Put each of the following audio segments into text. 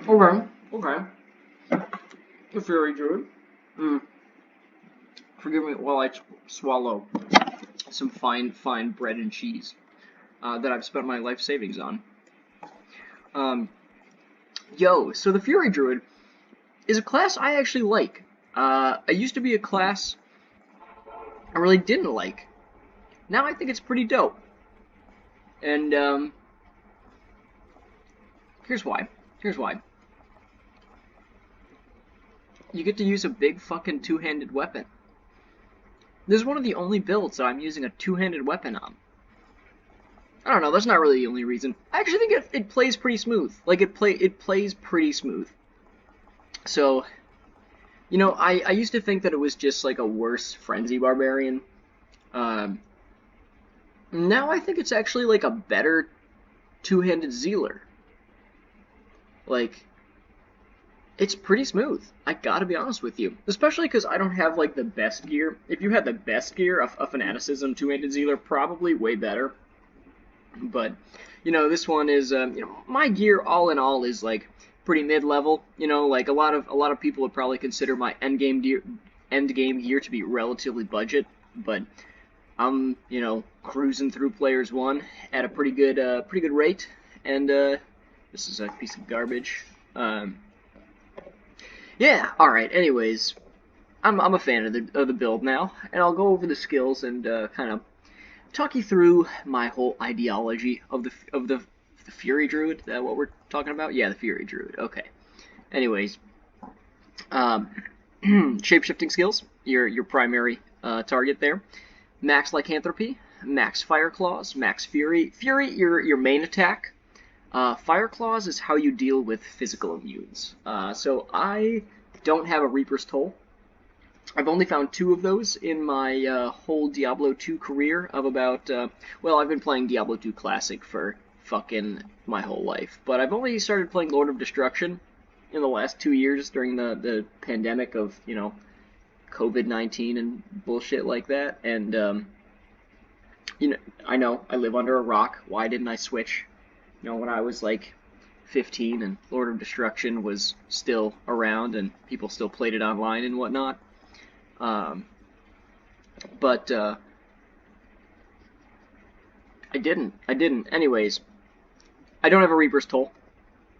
Okay, okay. The Fury Druid. Mm. Forgive me while I swallow some fine bread and cheese that I've spent my life savings on. So the Fury Druid is a class I actually like. I used to be a class I really didn't like. Now I think it's pretty dope. And here's why. Here's why. You get to use a big fucking two-handed weapon. This is one of the only builds that I'm using a two-handed weapon on. I don't know, that's not really the only reason. I actually think it plays pretty smooth. Like, it plays pretty smooth. So, you know, I used to think that it was just like a worse Frenzy Barbarian. Now I think it's actually like a better two-handed Zealer. Like, it's pretty smooth. I gotta be honest with you. Especially because I don't have like the best gear. If you had the best gear, a Fanaticism two-handed Zealer, probably way better. But, you know, this one is, my gear all in all is like pretty mid-level. You know, like a lot of people would probably consider my end game gear to be relatively budget, but I'm, cruising through Players 1 at a pretty good rate. And this is a piece of garbage. Yeah. All right. Anyways, I'm a fan of the build now, and I'll go over the skills and kind of talk you through my whole ideology of the Fury Druid. Is that what we're talking about? Yeah, the Fury Druid. Okay. Anyways, shapeshifting skills. Your primary target there. Max Lycanthropy, max Fire Claws, max Fury. Fury, your main attack. Fire Claws is how you deal with physical immunes. So I don't have a Reaper's Toll. I've only found 2 of those in my whole Diablo 2 career of about, I've been playing Diablo 2 Classic for fucking my whole life. But I've only started playing Lord of Destruction in the last 2 years during the pandemic of, COVID-19 and bullshit like that. And, I know, I live under a rock. Why didn't I switch? When I was like 15 and Lord of Destruction was still around and people still played it online and whatnot. But I didn't. Anyways, I don't have a Reaper's Toll.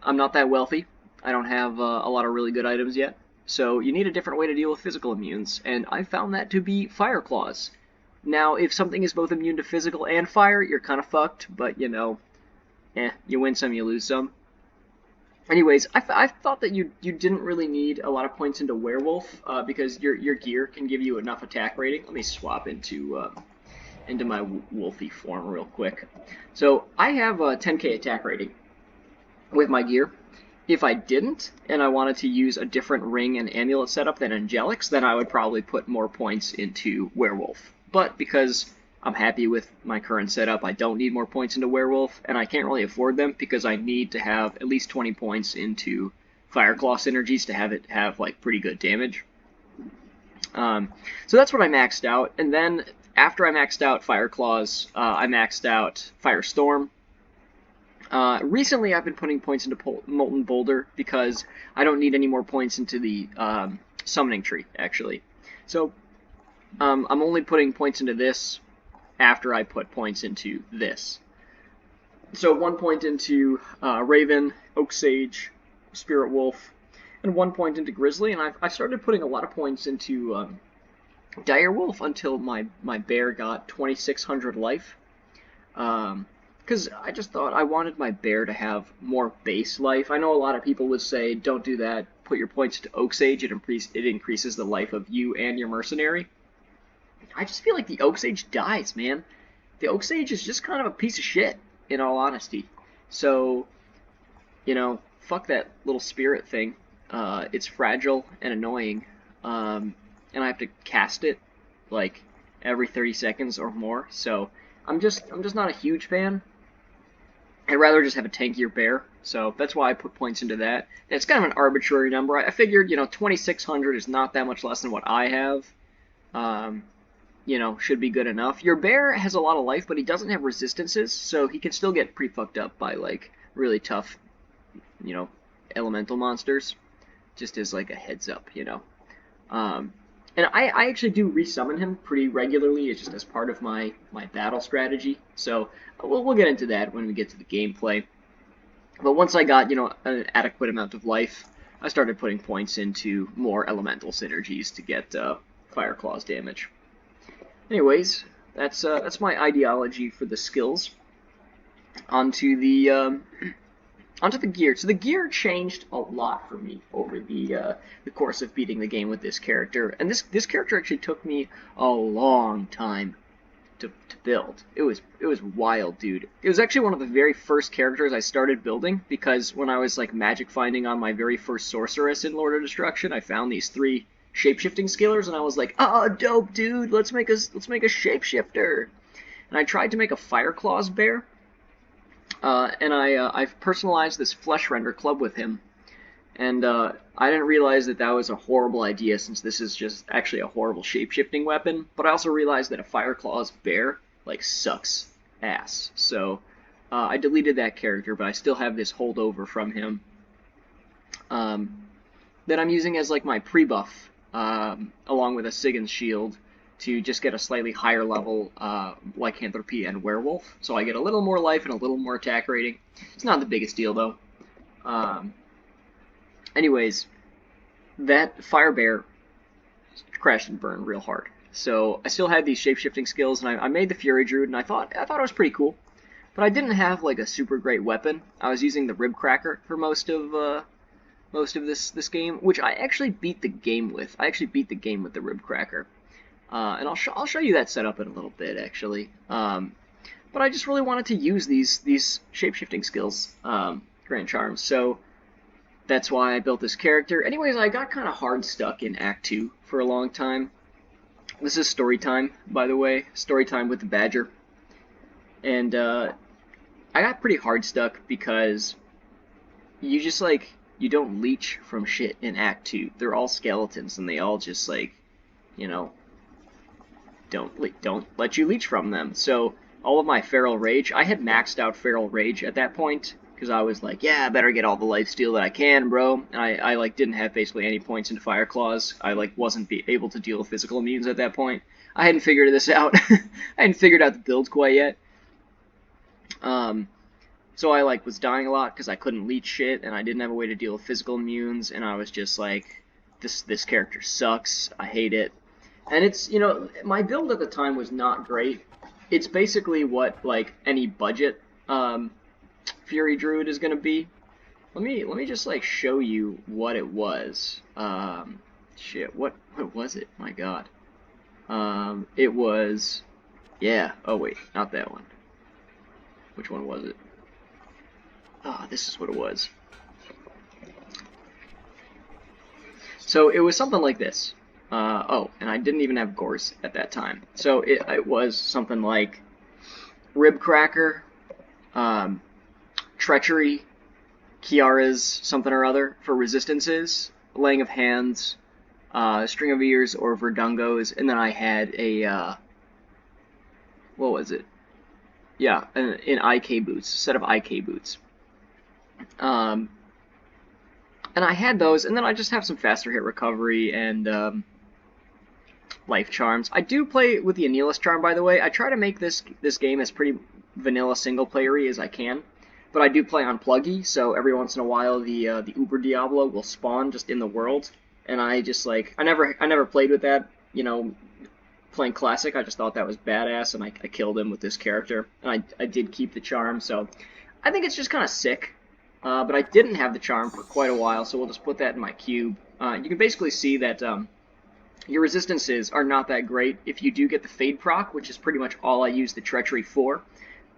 I'm not that wealthy. I don't have a lot of really good items yet. So you need a different way to deal with physical immunes, and I found that to be Fire Claws. Now, if something is both immune to physical and fire, you're kind of fucked, but you win some, you lose some. Anyways, I thought that you didn't really need a lot of points into Werewolf because your gear can give you enough attack rating. Let me swap into my wolfy form real quick. So I have a 10k attack rating with my gear. If I didn't, and I wanted to use a different ring and amulet setup than Angelics, then I would probably put more points into Werewolf. But because I'm happy with my current setup, I don't need more points into Werewolf, and I can't really afford them because I need to have at least 20 points into Fireclaw synergies to have it have like pretty good damage. So that's what I maxed out, and then after I maxed out Fireclaws, I maxed out Firestorm. Recently I've been putting points into Molten Boulder because I don't need any more points into the summoning tree, actually. So I'm only putting points into this after I put points into this. So 1 point into Raven, Oak Sage, Spirit Wolf, and 1 point into Grizzly, and I started putting a lot of points into Dire Wolf until my bear got 2600 life. Because I just thought I wanted my bear to have more base life. I know a lot of people would say, don't do that, put your points into Oak Sage, it increases the life of you and your mercenary. I just feel like the Oak Sage dies, man. The Oak Sage is just kind of a piece of shit, in all honesty. So, fuck that little spirit thing. It's fragile and annoying, and I have to cast it, like, every 30 seconds or more, so I'm just not a huge fan. I'd rather just have a tankier bear, so that's why I put points into that. And it's kind of an arbitrary number. I figured, 2600 is not that much less than what I have. Should be good enough. Your bear has a lot of life, but he doesn't have resistances, so he can still get pretty fucked up by, like, really tough, elemental monsters, just as like a heads up, you know. And I actually do resummon him pretty regularly, it's just as part of my battle strategy. So we'll get into that when we get to the gameplay. But once I got, you know, an adequate amount of life, I started putting points into more elemental synergies to get Fire Claw's damage. Anyways, that's my ideology for the skills. Onto the gear. So the gear changed a lot for me over the course of beating the game with this character, and this character actually took me a long time to build. It was wild, dude. It was actually one of the very first characters I started building, because when I was like magic finding on my very first sorceress in Lord of Destruction, I found these 3 shapeshifting skillers, and I was like, oh, dope, dude, let's make a shapeshifter. And I tried to make a Fire Claws bear, and I've personalized this flesh render club with him, and I didn't realize that was a horrible idea, since this is just actually a horrible shape-shifting weapon, but I also realized that a Fire Claws bear, like, sucks ass. So I deleted that character, but I still have this holdover from him that I'm using as, like, my pre-buff, along with a Sigyn's Shield, to just get a slightly higher level lycanthropy and werewolf. So I get a little more life and a little more attack rating. It's not the biggest deal, though. Anyways, that fire bear crashed and burned real hard. So I still had these shape-shifting skills, and I made the Fury Druid, and I thought it was pretty cool. But I didn't have like a super great weapon. I was using the Rib Cracker for most of this game, which I actually beat the game with. I actually beat the game with the Rib Cracker, and I'll show you that setup in a little bit, actually. But I just really wanted to use these shape-shifting skills, Grand Charms. So that's why I built this character. Anyways, I got kind of hard stuck in Act 2 for a long time. This is story time, by the way. Story time with the Badger. And I got pretty hard stuck because you just, like, you don't leech from shit in Act 2. They're all skeletons, and they all just, like, you know, don't let you leech from them. So all of my Feral Rage, I had maxed out Feral Rage at that point, because I was like, yeah, I better get all the lifesteal that I can, bro. And I like didn't have basically any points into Fire Claws. I like wasn't able to deal with physical immunes at that point. I hadn't figured this out. I hadn't figured out the build quite yet. So I like was dying a lot because I couldn't leech shit, and I didn't have a way to deal with physical immunes, and I was just like, this character sucks. I hate it. And it's, you know, my build at the time was not great. It's basically what like any budget Fury Druid is gonna be. Let me just like show you what it was. Shit, what was it? My God. It was, yeah. Oh wait, not that one. Which one was it? Ah, this is what it was. So it was something like this. Oh, and I didn't even have Gores at that time. So it was something like Rib Cracker, Treachery, Kiara's something or other for resistances, Laying of Hands, String of Ears or Verdungos, and then I had a, what was it? Yeah, an IK boots, a set of IK boots. And I had those, and then I just have some faster hit recovery and life charms. I do play with the Anilus charm, by the way. I try to make this game as pretty vanilla single playery as I can, but I do play on Pluggy, so every once in a while the Uber Diablo will spawn just in the world, and I just like I never played with that, you know. Playing Classic, I just thought that was badass, and I killed him with this character, and I did keep the charm, so I think it's just kind of sick. But I didn't have the charm for quite a while, so we'll just put that in my cube. You can basically see that your resistances are not that great. If you do get the Fade proc, which is pretty much all I use the Treachery for,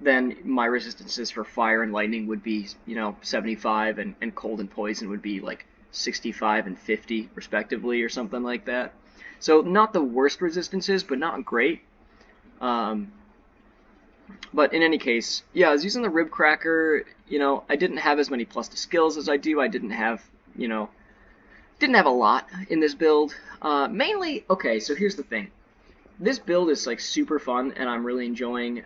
then my resistances for Fire and Lightning would be, you know, 75, and Cold and Poison would be like 65 and 50, respectively, or something like that. So not the worst resistances, but not great. But in any case, yeah, I was using the Rib Cracker. You know, I didn't have as many plus to skills as I do. I didn't have, you know, didn't have a lot in this build. Mainly, okay, so here's the thing. This build is like super fun, and I'm really enjoying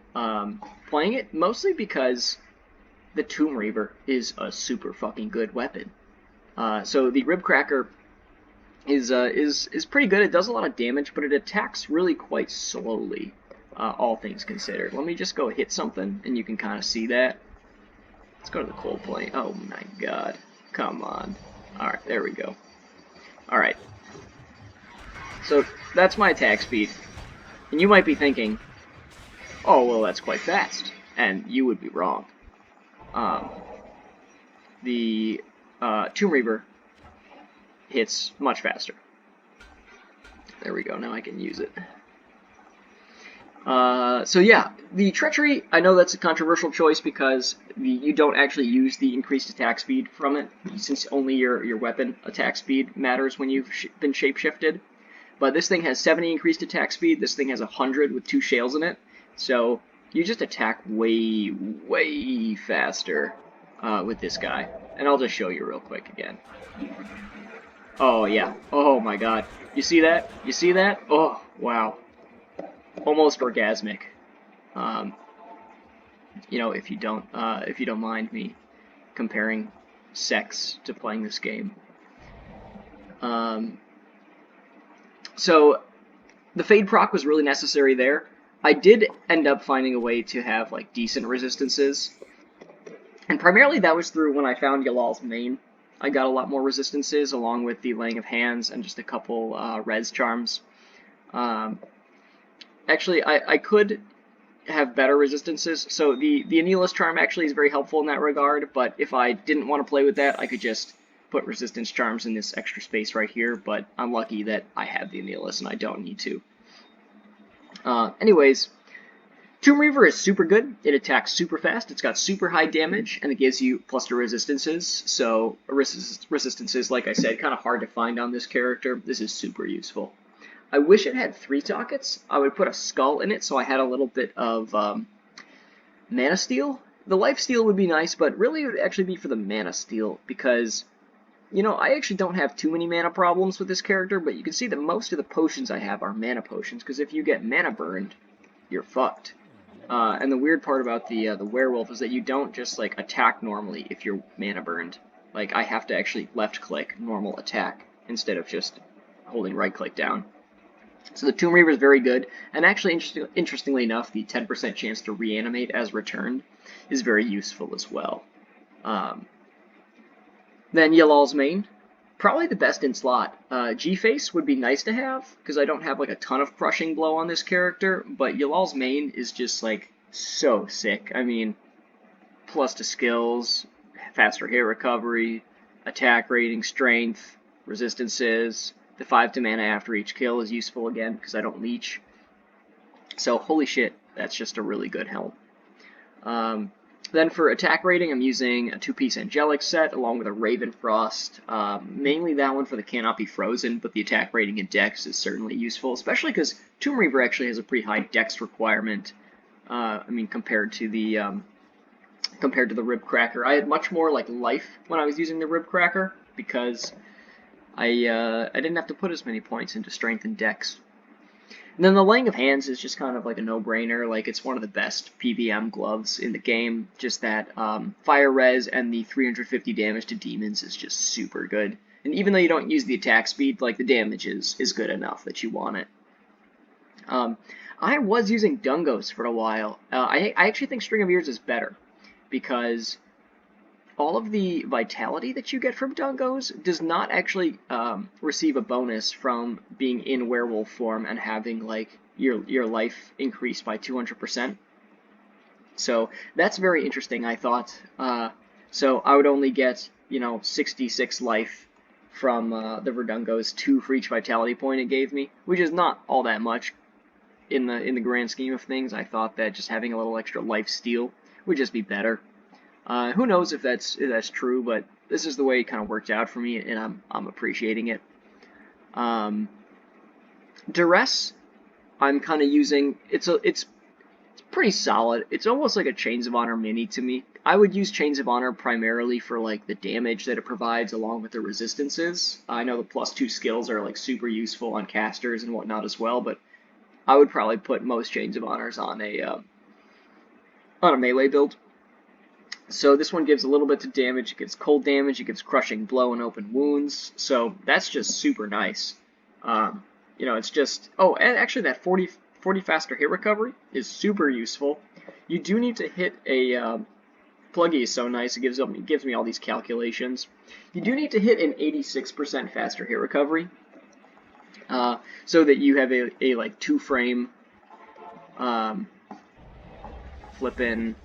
playing it, mostly because the Tomb Reaver is a super fucking good weapon. So the Rib Cracker is pretty good. It does a lot of damage, but it attacks really quite slowly, all things considered. Let me just go hit something, and you can kind of see that. Let's go to the cold plane. Oh my god. Come on. Alright, there we go. Alright. So, that's my attack speed. And you might be thinking, oh, well, that's quite fast. And you would be wrong. The Tomb Reaver hits much faster. There we go, now I can use it. So yeah, the Treachery, I know that's a controversial choice because you don't actually use the increased attack speed from it, since only your weapon attack speed matters when you've been shapeshifted. But this thing has 70 increased attack speed, this thing has 100 with 2 shales in it, so you just attack way, way faster with this guy. And I'll just show you real quick again. Oh yeah, oh my god. You see that? You see that? Oh, wow. Almost orgasmic. You know, if you don't mind me comparing sex to playing this game. So the Fade proc was really necessary there. I did end up finding a way to have like decent resistances, and primarily that was through when I found Yalal's main. I got a lot more resistances along with the Laying of Hands and just a couple res charms. Actually, I could have better resistances, so the Anilus charm actually is very helpful in that regard, but if I didn't want to play with that, I could just put resistance charms in this extra space right here, but I'm lucky that I have the Anilus and I don't need to. Anyways, Tomb Reaver is super good. It attacks super fast, it's got super high damage, and it gives you plus to resistances, so resistances, like I said, kind of hard to find on this character. This is super useful. I wish it had 3 sockets. I would put a skull in it so I had a little bit of mana steal. The life steal would be nice, but really it would actually be for the mana steal because, you know, I actually don't have too many mana problems with this character, but you can see that most of the potions I have are mana potions because if you get mana burned, you're fucked. And the weird part about the werewolf is that you don't just like attack normally if you're mana burned. Like I have to actually left click normal attack instead of just holding right click down. So the Tomb Reaver is very good, and actually, interestingly enough, the 10% chance to reanimate as returned is very useful as well. Then Yalal's main, probably the best in slot. G-Face would be nice to have, because I don't have like a ton of crushing blow on this character, but Yalal's main is just like so sick. I mean, plus to skills, faster hit recovery, attack rating, strength, resistances. The 5 to mana after each kill is useful again because I don't leech. So holy shit, that's just a really good helm. Then for attack rating, I'm using a 2-piece Angelic set along with a Raven Frost. Mainly that one for the Cannot Be Frozen, but the attack rating in Dex is certainly useful, especially because Tomb Reaver actually has a pretty high Dex requirement. I mean, compared to the Rib Cracker. I had much more like life when I was using the Rib Cracker because I didn't have to put as many points into strength and dex. And then the Laying of Hands is just kind of like a no-brainer. Like it's one of the best PVM gloves in the game. Just that fire res and the 350 damage to demons is just super good. And even though you don't use the attack speed, like the damage is good enough that you want it. I was using Dungos for a while. I actually think String of Ears is better because all of the vitality that you get from Dungos does not actually receive a bonus from being in werewolf form and having like your life increased by 200%. So that's very interesting, I thought. So I would only get 66 life from the Verdungos, 2 for each vitality point it gave me, which is not all that much in the grand scheme of things. I thought that just having a little extra life steal would just be better. Who knows if that's true, but this is the way it kind of worked out for me, and I'm appreciating it. Duress, I'm kind of using. It's pretty solid. It's almost like a Chains of Honor mini to me. I would use Chains of Honor primarily for like the damage that it provides along with the resistances. I know the +2 skills are like super useful on casters and whatnot as well, but I would probably put most Chains of Honors on a melee build. So this one gives a little bit of damage. It gives cold damage. It gives crushing blow and open wounds. So that's just super nice. You know, it's just... Oh, and actually that 40 faster hit recovery is super useful. You do need to hit a... Pluggy is so nice. It gives me all these calculations. You do need to hit an 86% faster hit recovery. So that you have a like 2-frame flippin'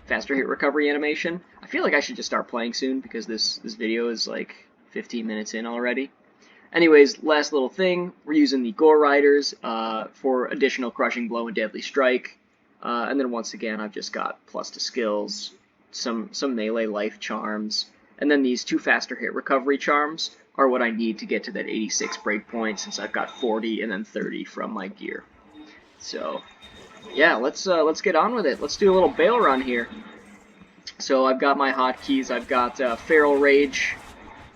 faster hit recovery animation. I feel like I should just start playing soon because this video is like 15 minutes in already. Anyways, last little thing, we're using the Gore Riders for additional crushing blow and deadly strike. And then once again, I've just got plus to skills, some melee life charms, and then these 2 faster hit recovery charms are what I need to get to that 86 breakpoint since I've got 40 and then 30 from my gear. So yeah, let's get on with it. Let's do a little bail run here. So I've got my hotkeys. I've got Feral Rage,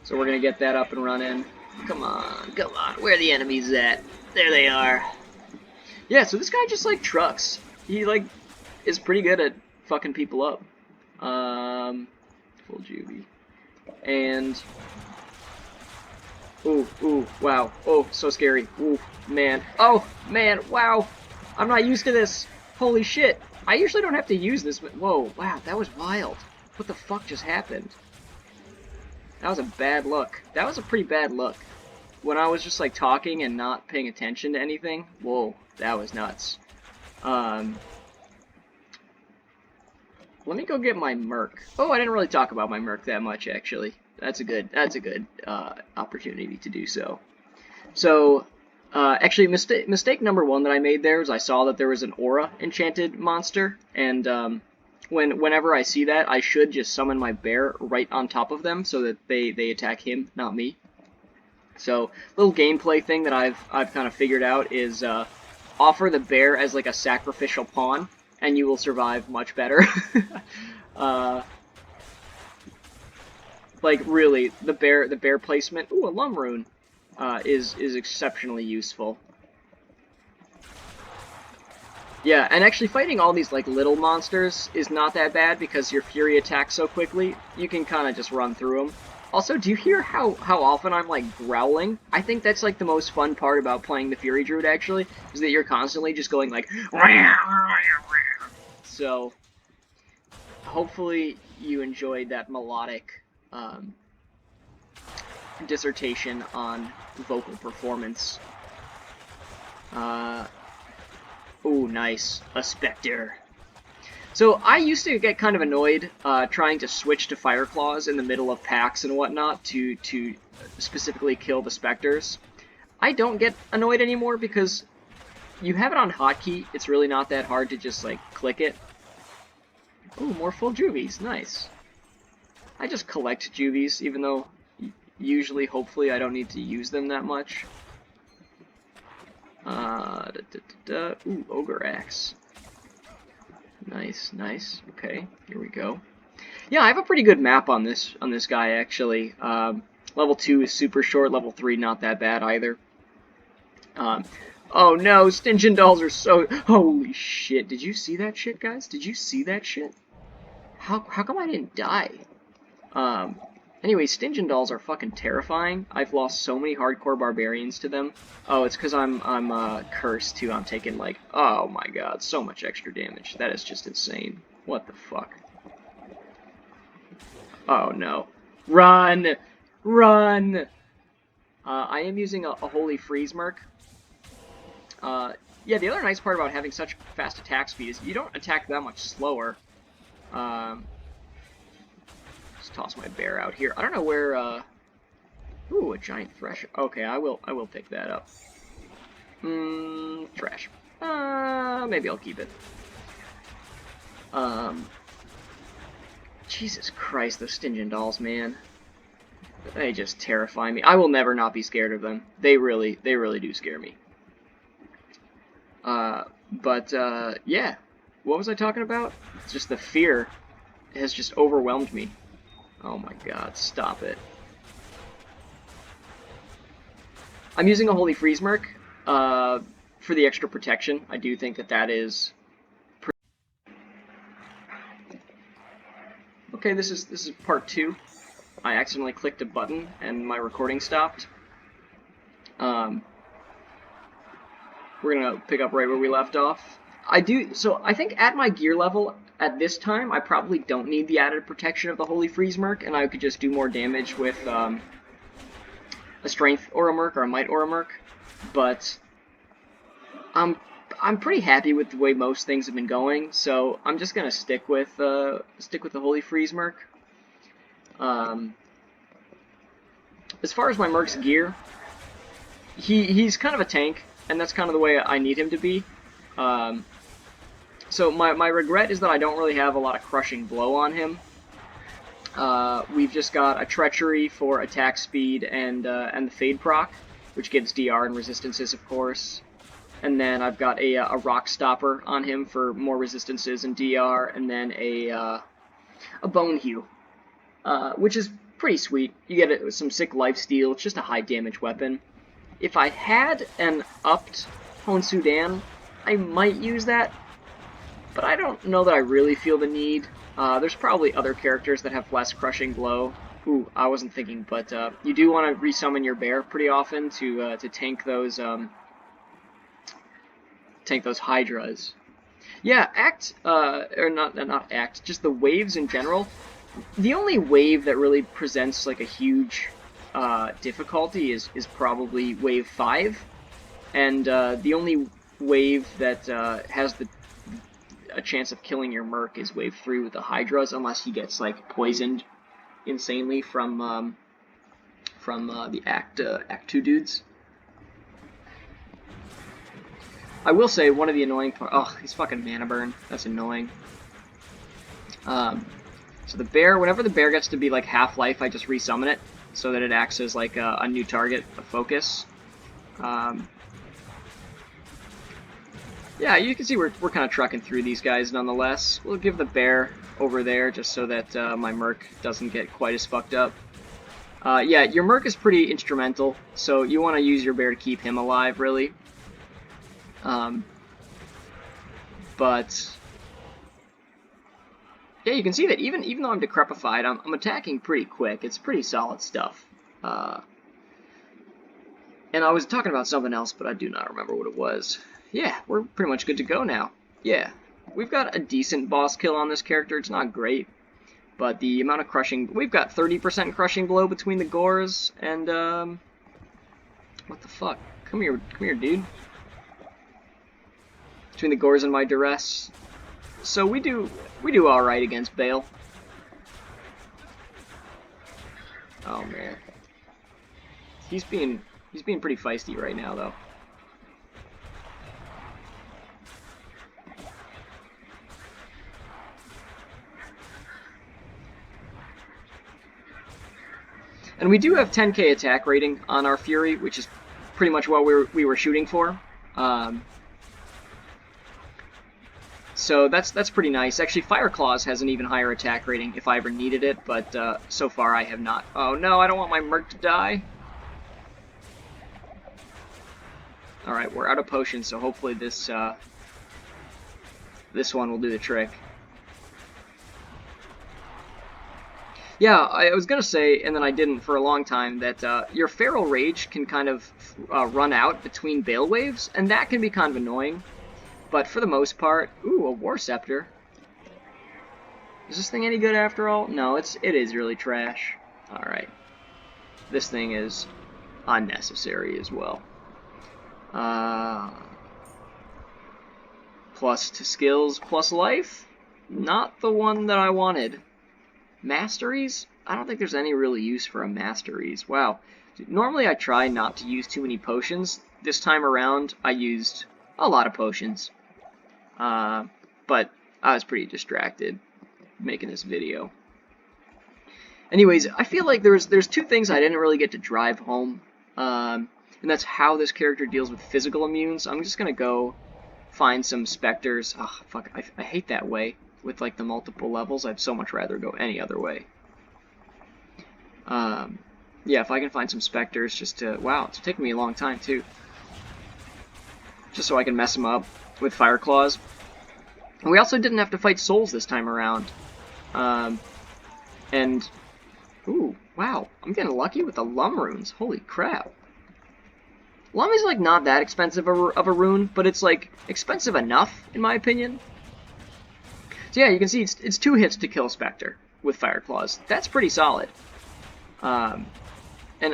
so we're gonna get that up and running. Come on, where are the enemies at? There they are. Yeah, so this guy just like trucks. He like is pretty good at fucking people up. Full juvie. And ooh, wow. Oh, so scary. Ooh, man. Oh, man, wow. I'm not used to this. Holy shit. I usually don't have to use this, but whoa, wow, that was wild. What the fuck just happened? That was a bad look. That was a pretty bad look. When I was just like talking and not paying attention to anything, whoa, that was nuts. Let me go get my Merc. Oh, I didn't really talk about my Merc that much, actually. That's a good opportunity to do so. So, actually, mistake number 1 that I made there is I saw that there was an aura enchanted monster, and whenever I see that, I should just summon my bear right on top of them so that they attack him, not me. So, little gameplay thing that I've kind of figured out is offer the bear as like a sacrificial pawn, and you will survive much better. Like really, the bear placement. Ooh, a Lum Rune is exceptionally useful. Yeah, and actually fighting all these like little monsters is not that bad because your Fury attacks so quickly. You can kind of just run through them. Also, do you hear how often I'm like growling? I think that's like the most fun part about playing the Fury Druid actually, is that you're constantly just going like. So, hopefully you enjoyed that melodic dissertation on vocal performance. Ooh, nice. A Spectre. So, I used to get kind of annoyed trying to switch to Fire Claws in the middle of packs and whatnot to specifically kill the Spectres. I don't get annoyed anymore because you have it on hotkey. It's really not that hard to just, like, click it. Ooh, more full juvies. Nice. I just collect juvies, even though usually, hopefully, I don't need to use them that much. Ooh, Ogre Axe. Nice, nice. Okay, here we go. Yeah, I have a pretty good map on this guy, actually. Level 2 is super short, level 3 not that bad either. Oh no, Stygian Dolls are so... Holy shit, did you see that shit, guys? Did you see that shit? How come I didn't die? Anyway, Stygian Dolls are fucking terrifying. I've lost so many hardcore barbarians to them. Oh, it's because I'm cursed too. I'm taking like, oh my god, so much extra damage. That is just insane. What the fuck? Oh no. Run! Run! I am using a Holy Freeze Merc. Yeah, the other nice part about having such fast attack speed is you don't attack that much slower. Just toss my bear out here. I don't know where, ooh, a giant thresher. Okay, I will pick that up. Trash. Maybe I'll keep it. Jesus Christ, those Stygian Dolls, man. They just terrify me. I will never not be scared of them. They really do scare me. Yeah. What was I talking about? It's just the fear has just overwhelmed me. Oh my god, stop it. I'm using a Holy Freeze Merc for the extra protection. I do think that is... Okay, this is part 2. I accidentally clicked a button and my recording stopped. We're gonna pick up right where we left off. I think at my gear level at this time, I probably don't need the added protection of the Holy Freeze Merc, and I could just do more damage with a Strength Aura Merc or a Might Aura Merc. But I'm pretty happy with the way most things have been going, so I'm just gonna stick with the Holy Freeze Merc. As far as my Merc's gear, he's kind of a tank, and that's kind of the way I need him to be. So my regret is that I don't really have a lot of Crushing Blow on him. We've just got a Treachery for attack speed and the Fade proc, which gives DR and resistances, of course. And then I've got a Rock Stopper on him for more resistances and DR, and then a Bone Hew, which is pretty sweet. You get it with some sick lifesteal. It's just a high damage weapon. If I had an upped Hon Sudan, I might use that, but I don't know that I really feel the need. There's probably other characters that have less Crushing Blow. Ooh, I wasn't thinking, but you do want to resummon your bear pretty often to tank those Hydras. Yeah, just the waves in general. The only wave that really presents like a huge difficulty is probably wave 5, and the only wave that has a chance of killing your Merc is wave 3 with the Hydras, unless he gets like poisoned insanely from the Act 2 dudes. I will say one of the annoying parts. Oh, he's fucking mana burn. That's annoying. So the bear, whenever the bear gets to be like half-life, I just resummon it so that it acts as like a new target, a focus. Yeah, you can see we're kind of trucking through these guys nonetheless. We'll give the bear over there just so that my Merc doesn't get quite as fucked up. Yeah, your Merc is pretty instrumental, so you want to use your bear to keep him alive, really. But yeah, you can see that even though I'm decrepified, I'm attacking pretty quick. It's pretty solid stuff. And I was talking about something else, but I do not remember what it was. Yeah, we're pretty much good to go now. Yeah, we've got a decent boss kill on this character. It's not great, but the amount of crushing... We've got 30% crushing blow between the gores, and, what the fuck? Come here, dude. Between the gores and my duress. So we do alright against Bale. Oh man. He's being pretty feisty right now though. And we do have 10k attack rating on our Fury, which is pretty much what we were shooting for. So that's pretty nice. Actually, Fire Claws has an even higher attack rating if I ever needed it, but so far I have not. Oh no, I don't want my Merc to die. Alright, we're out of potions, so hopefully this one will do the trick. Yeah, I was gonna say, and then I didn't for a long time, that your Feral Rage can kind of run out between Bale waves, and that can be kind of annoying. But for the most part, ooh, a War Scepter. Is this thing any good after all? No, it is really trash. Alright. This thing is unnecessary as well. Plus to skills, plus life? Not the one that I wanted. Masteries? I don't think there's any real use for a Masteries. Wow. Normally I try not to use too many potions. This time around, I used a lot of potions. But I was pretty distracted making this video. Anyways, I feel like there's two things I didn't really get to drive home, and that's how this character deals with physical immunes. I'm just gonna go find some specters. Oh, fuck, I hate that way with like the multiple levels. I'd so much rather go any other way. Yeah, if I can find some specters just to... Wow, it's taking me a long time too. Just so I can mess them up with Fire Claws. And we also didn't have to fight souls this time around. And, ooh, wow, I'm getting lucky with the Lum runes. Holy crap. Lum is, like, not that expensive of a rune, but it's, like, expensive enough, in my opinion. So yeah, you can see it's 2 hits to kill Spectre with Fire Claws. That's pretty solid. And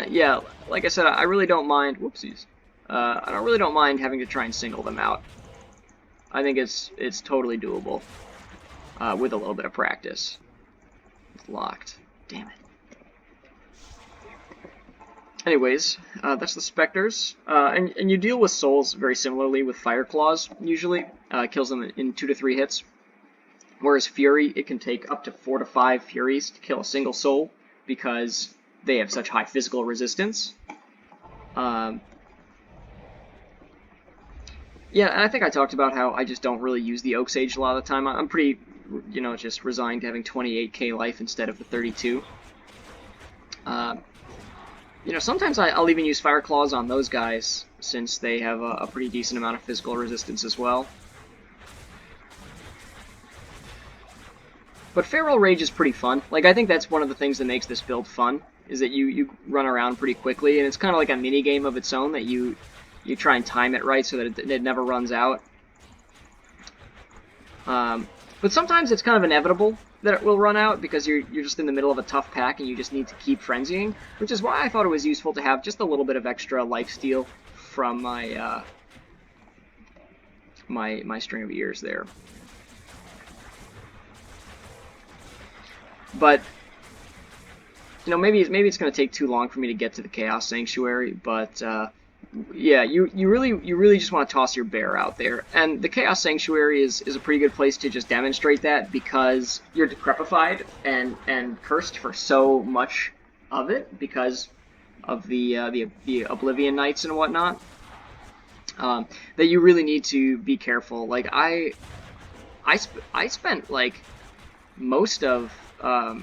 yeah, like I said, I really don't mind. Whoopsies. I really don't mind having to try and single them out. I think it's totally doable with a little bit of practice. It's locked. Damn it. Anyways, that's the Spectres. And you deal with Souls very similarly with Fire Claws, usually. Kills them in 2 to 3 hits. Whereas Fury, it can take up to 4 to 5 Furies to kill a single Soul, because they have such high physical resistance. Yeah, and I think I talked about how I just don't really use the Oak Sage a lot of the time. I'm pretty, just resigned to having 28k life instead of the 32. Sometimes I'll even use Fire Claws on those guys, since they have a pretty decent amount of physical resistance as well. But Feral Rage is pretty fun. Like, I think that's one of the things that makes this build fun, is that you run around pretty quickly, and it's kind of like a mini game of its own that you try and time it right so that it never runs out. But sometimes it's kind of inevitable that it will run out, because you're just in the middle of a tough pack and you just need to keep frenzying, which is why I thought it was useful to have just a little bit of extra lifesteal from my my string of ears there. But maybe it's going to take too long for me to get to the Chaos Sanctuary, but yeah, you really just want to toss your bear out there. And the Chaos Sanctuary is a pretty good place to just demonstrate that, because you're decrepified and cursed for so much of it because of the Oblivion Knights and whatnot, that you really need to be careful. Like I spent like most of I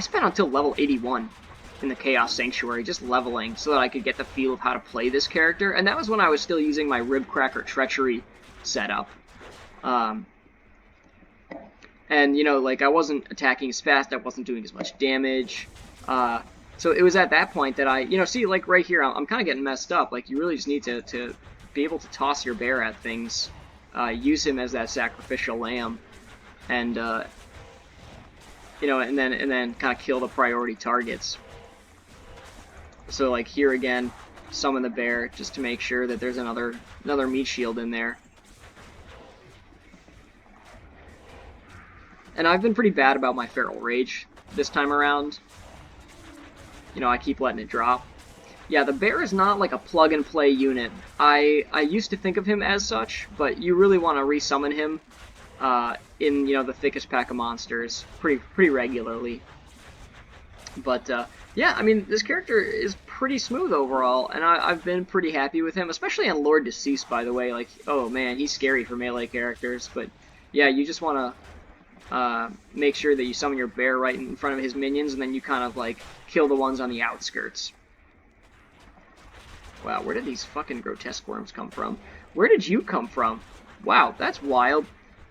spent until level 81 in the Chaos Sanctuary just leveling so that I could get the feel of how to play this character, and that was when I was still using my Ribcracker Treachery setup. And like, I wasn't attacking as fast, I wasn't doing as much damage. So it was at that point that I, see, like right here, I'm kind of getting messed up. Like, you really just need to be able to toss your bear at things, use him as that sacrificial lamb, and and then kind of kill the priority targets. So like here again, summon the bear just to make sure that there's another meat shield in there. And I've been pretty bad about my Feral Rage this time around. I keep letting it drop. Yeah, the bear is not like a plug-and-play unit. I used to think of him as such, but you really want to resummon him in the thickest pack of monsters pretty regularly. But yeah, I mean, this character is pretty smooth overall, and I've been pretty happy with him, especially on Lord Deceased, by the way. Like, oh man, he's scary for melee characters. But yeah, you just want to make sure that you summon your bear right in front of his minions, and then you kind of like kill the ones on the outskirts. Wow, where did these fucking grotesque worms come from? Where did you come from? Wow, that's wild.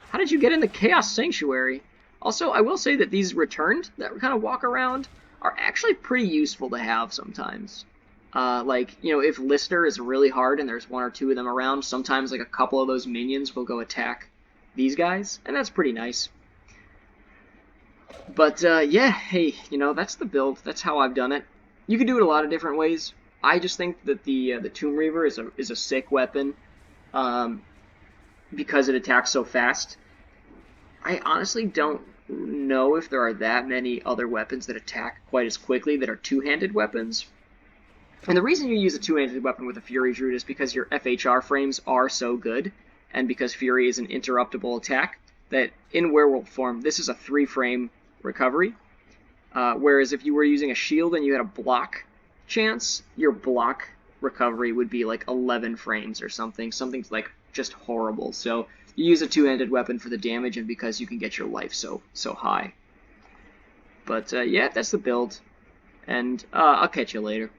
How did you get in the Chaos Sanctuary? Also, I will say that these returned that kind of walk around are actually pretty useful to have sometimes. Like, if Lister is really hard and there's 1 or 2 of them around, sometimes like a couple of those minions will go attack these guys, and that's pretty nice. But yeah, hey, that's the build. That's how I've done it. You can do it a lot of different ways. I just think that the Tomb Reaver is a sick weapon, because it attacks so fast. I honestly don't know if there are that many other weapons that attack quite as quickly that are two-handed weapons. And the reason you use a two-handed weapon with a Fury Druid is because your FHR frames are so good, and because Fury is an interruptible attack, that in Werewolf form, this is a 3-frame recovery. Whereas if you were using a shield and you had a block chance, your block recovery would be like 11 frames or something. Something's like just horrible. So you use a two-handed weapon for the damage, and because you can get your life so high. But yeah, that's the build, and I'll catch you later.